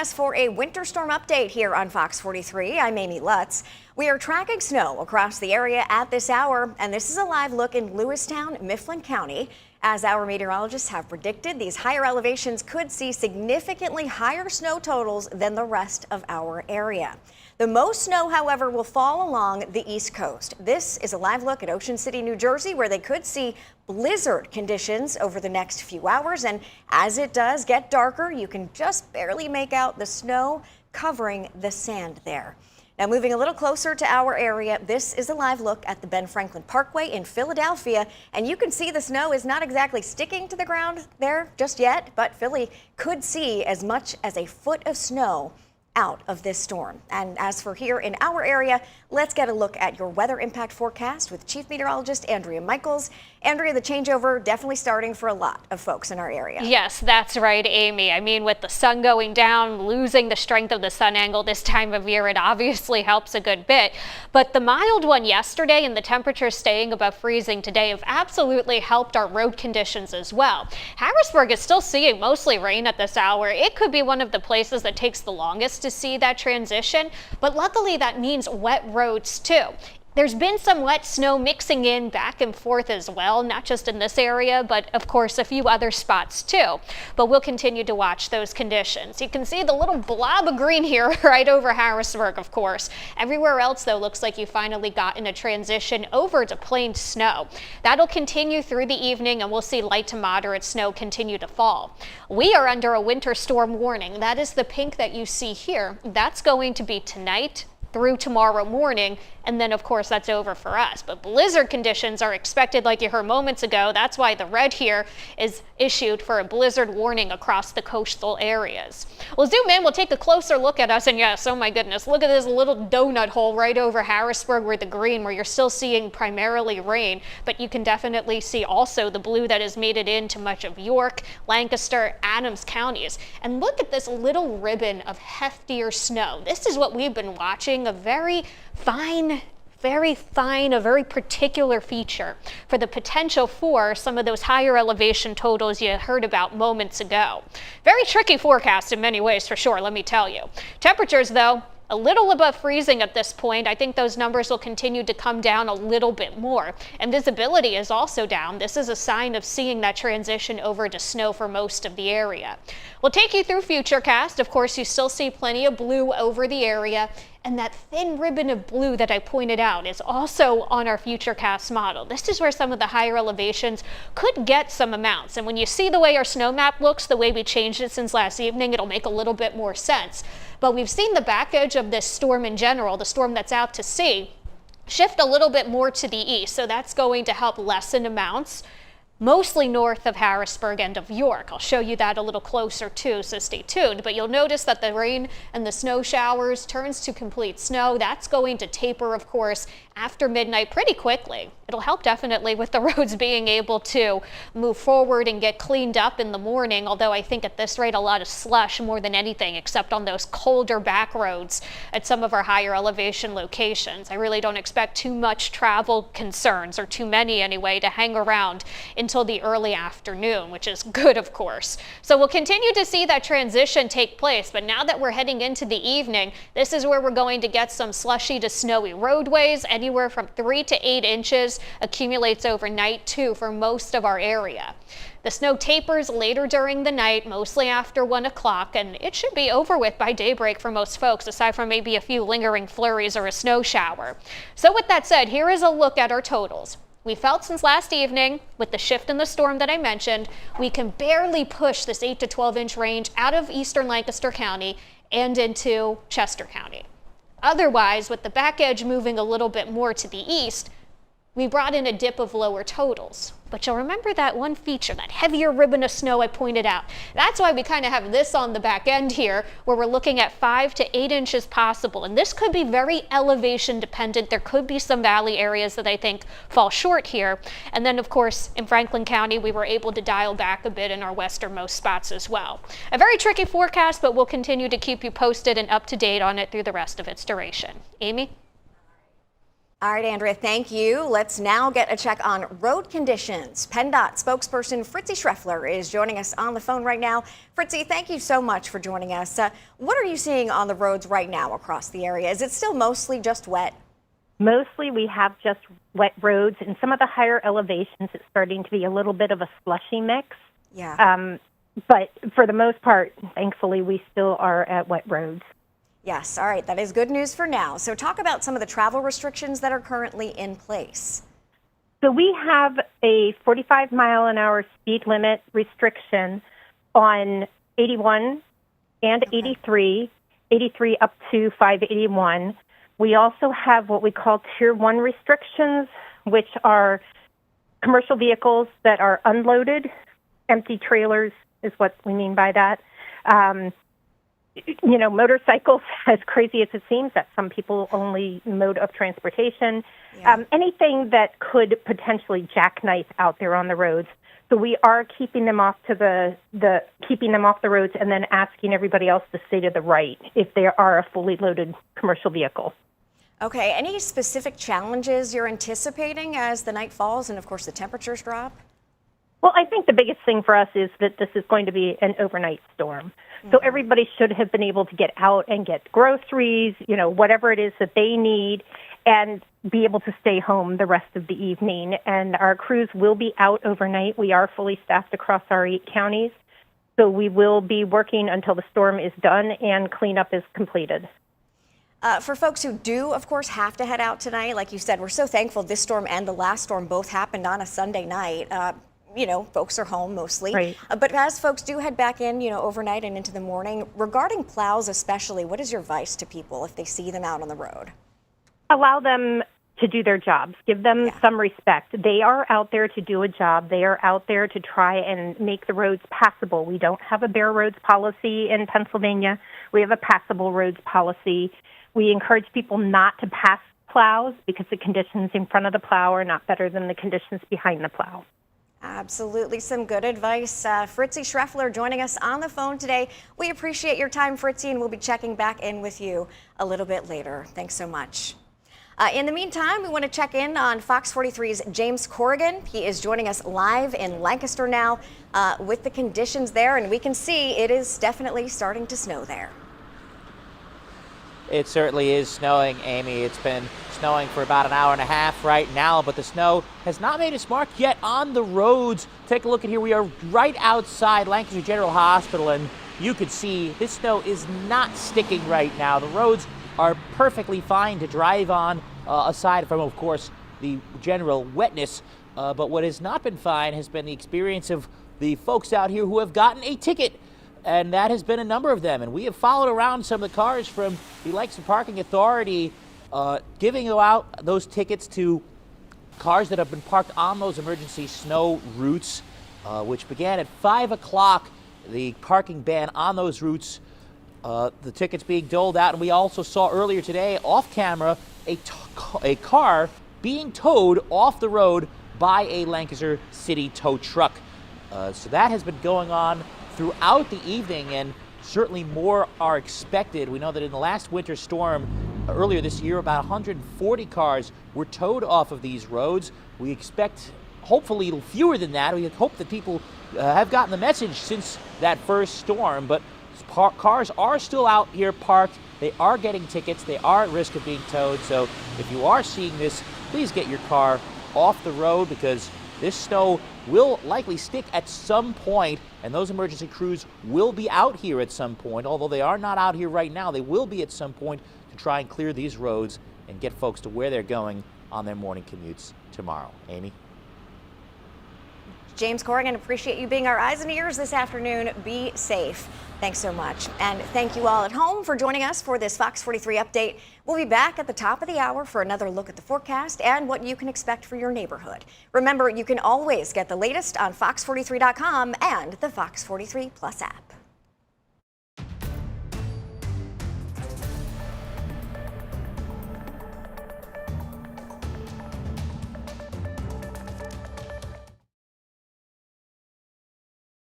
us for a winter storm update here on Fox 43. I'm Amy Lutz. We are tracking snow across the area at this hour, and this is a live look in Lewistown, Mifflin County. As our meteorologists have predicted, these higher elevations could see significantly higher snow totals than the rest of our area. The most snow, however, will fall along the East Coast. This is a live look at Ocean City, New Jersey, where they could see blizzard conditions over the next few hours. And as it does get darker, you can just barely make out the snow covering the sand there. Now, moving a little closer to our area, this is a live look at the Ben Franklin Parkway in Philadelphia, and you can see the snow is not exactly sticking to the ground there just yet, but Philly could see as much as a foot of snow out of this storm. And as for here in our area, let's get a look at your weather impact forecast with Chief Meteorologist Andrea Michaels. Andrea, the changeover definitely starting for a lot of folks in our area. Yes, that's right, Amy. I mean, with the sun going down, losing the strength of the sun angle this time of year, it obviously helps a good bit. But the mild one yesterday and the temperatures staying above freezing today have absolutely helped our road conditions as well. Harrisburg is still seeing mostly rain at this hour. It could be one of the places that takes the longest to see that transition, but luckily that means wet roads too. There's been some wet snow mixing in back and forth as well, not just in this area, but of course a few other spots too. But we'll continue to watch those conditions. You can see the little blob of green here right over Harrisburg, of course. Everywhere else, though, looks like you finally gotten a transition over to plain snow. That'll continue through the evening, and we'll see light to moderate snow continue to fall. We are under a winter storm warning. That is the pink that you see here. That's going to be tonight through tomorrow morning, and then of course that's over for us. But blizzard conditions are expected, like you heard moments ago. That's why the red here is issued for a blizzard warning across the coastal areas. We'll zoom in, we'll take a closer look at us, and yes, oh my goodness, look at this little donut hole right over Harrisburg with the green, where you're still seeing primarily rain, but you can definitely see also the blue that has made it into much of York, Lancaster, Adams counties. And look at this little ribbon of heftier snow. This is what we've been watching, a very fine, a very particular feature for the potential for some of those higher elevation totals you heard about moments ago. Very tricky forecast in many ways, for sure, let me tell you. Temperatures, though, a little above freezing at this point. I think those numbers will continue to come down a little bit more. And visibility is also down. This is a sign of seeing that transition over to snow for most of the area. We'll take you through Futurecast. Of course, you still see plenty of blue over the area. And that thin ribbon of blue that I pointed out is also on our Futurecast model. This is where some of the higher elevations could get some amounts. And when you see the way our snow map looks, the way we changed it since last evening, it'll make a little bit more sense. But we've seen the back edge of this storm in general, the storm that's out to sea, shift a little bit more to the east. So that's going to help lessen amounts, mostly north of Harrisburg and of York. I'll show you that a little closer too, so stay tuned. But you'll notice that the rain and the snow showers turns to complete snow. That's going to taper, of course, after midnight pretty quickly. It'll help definitely with the roads being able to move forward and get cleaned up in the morning, although I think at this rate a lot of slush more than anything, except on those colder back roads at some of our higher elevation locations. I really don't expect too much travel concerns, or too many anyway, to hang around until the early afternoon, which is good, of course. So we'll continue to see that transition take place, but now that we're heading into the evening, this is where we're going to get some slushy to snowy roadways. Anywhere from 3 to 8 inches accumulates overnight too for most of our area. The snow tapers later during the night, mostly after 1 o'clock, and it should be over with by daybreak for most folks, aside from maybe a few lingering flurries or a snow shower. So with that said, here is a look at our totals. We felt since last evening, with the shift in the storm that I mentioned, we can barely push this 8 to 12 inch range out of eastern Lancaster County and into Chester County. Otherwise, with the back edge moving a little bit more to the east, we brought in a dip of lower totals. But you'll remember that one feature, that heavier ribbon of snow I pointed out. That's why we kind of have this on the back end here, where we're looking at 5 to 8 inches possible. And this could be very elevation dependent. There could be some valley areas that I think fall short here. And then, of course, in Franklin County, we were able to dial back a bit in our westernmost spots as well. A very tricky forecast, but we'll continue to keep you posted and up to date on it through the rest of its duration. Amy? All right, Andrea, thank you. Let's now get a check on road conditions. PennDOT spokesperson Fritzy Schreffler is joining us on the phone right now. Fritzy, thank you so much for joining us. What are you seeing on the roads right now across the area? Is it still mostly just wet? Mostly we have just wet roads. In some of the higher elevations, it's starting to be a little bit of a slushy mix. Yeah. But for the most part, thankfully, we still are at wet roads. Yes. All right. That is good news for now. So talk about some of the travel restrictions that are currently in place. So we have a 45-mile-an-hour speed limit restriction on 81 and 83 up to 581. We also have what we call Tier 1 restrictions, which are commercial vehicles that are unloaded. Empty trailers is what we mean by that. Motorcycles, as crazy as it seems, that's some people only mode of transportation. Yeah. Anything that could potentially jackknife out there on the roads. So we are keeping them off keeping them off the roads, and then asking everybody else to stay to the right if they are a fully loaded commercial vehicle. Okay. Any specific challenges you're anticipating as the night falls and, of course, the temperatures drop? Well, I think the biggest thing for us is that this is going to be an overnight storm. So everybody should have been able to get out and get groceries, whatever it is that they need, and be able to stay home the rest of the evening. And our crews will be out overnight. We are fully staffed across our 8 counties. So we will be working until the storm is done and cleanup is completed. For folks who do, of course, have to head out tonight, like you said, we're so thankful this storm and the last storm both happened on a Sunday night. Folks are home mostly. Right. But as folks do head back in, overnight and into the morning, regarding plows especially, what is your advice to people if they see them out on the road? Allow them to do their jobs. Give them some respect. They are out there to do a job. They are out there to try and make the roads passable. We don't have a bare roads policy in Pennsylvania. We have a passable roads policy. We encourage people not to pass plows because the conditions in front of the plow are not better than the conditions behind the plow. Absolutely, some good advice. Fritzy Schreffler joining us on the phone today. We appreciate your time, Fritzy, and we'll be checking back in with you a little bit later. Thanks so much. In the meantime, we want to check in on Fox 43's James Corrigan. He is joining us live in Lancaster now with the conditions there, and we can see it is definitely starting to snow there. It certainly is snowing, Amy. It's been snowing for about an hour and a half right now, but the snow has not made its mark yet on the roads. Take a look at here. We are right outside Lancaster General Hospital, and you can see this snow is not sticking right now. The roads are perfectly fine to drive on, aside from, of course, the general wetness. But what has not been fine has been the experience of the folks out here who have gotten a ticket. And that has been a number of them. And we have followed around some of the cars from the Lancaster Parking Authority, giving out those tickets to cars that have been parked on those emergency snow routes, which began at 5 o'clock, the parking ban on those routes, the tickets being doled out. And we also saw earlier today, off camera, a car being towed off the road by a Lancaster City tow truck. So that has been going on throughout the evening, and certainly more are expected. We know that in the last winter storm earlier this year, about 140 cars were towed off of these roads. We expect hopefully fewer than that. We hope that people have gotten the message since that first storm, but cars are still out here parked. They are getting tickets. They are at risk of being towed. So if you are seeing this, please get your car off the road, because this snow will likely stick at some point, and those emergency crews will be out here at some point. Although they are not out here right now, they will be at some point to try and clear these roads and get folks to where they're going on their morning commutes tomorrow. Amy? James Corrigan, appreciate you being our eyes and ears this afternoon. Be safe. Thanks so much. And thank you all at home for joining us for this Fox 43 update. We'll be back at the top of the hour for another look at the forecast and what you can expect for your neighborhood. Remember, you can always get the latest on fox43.com and the Fox 43 Plus app.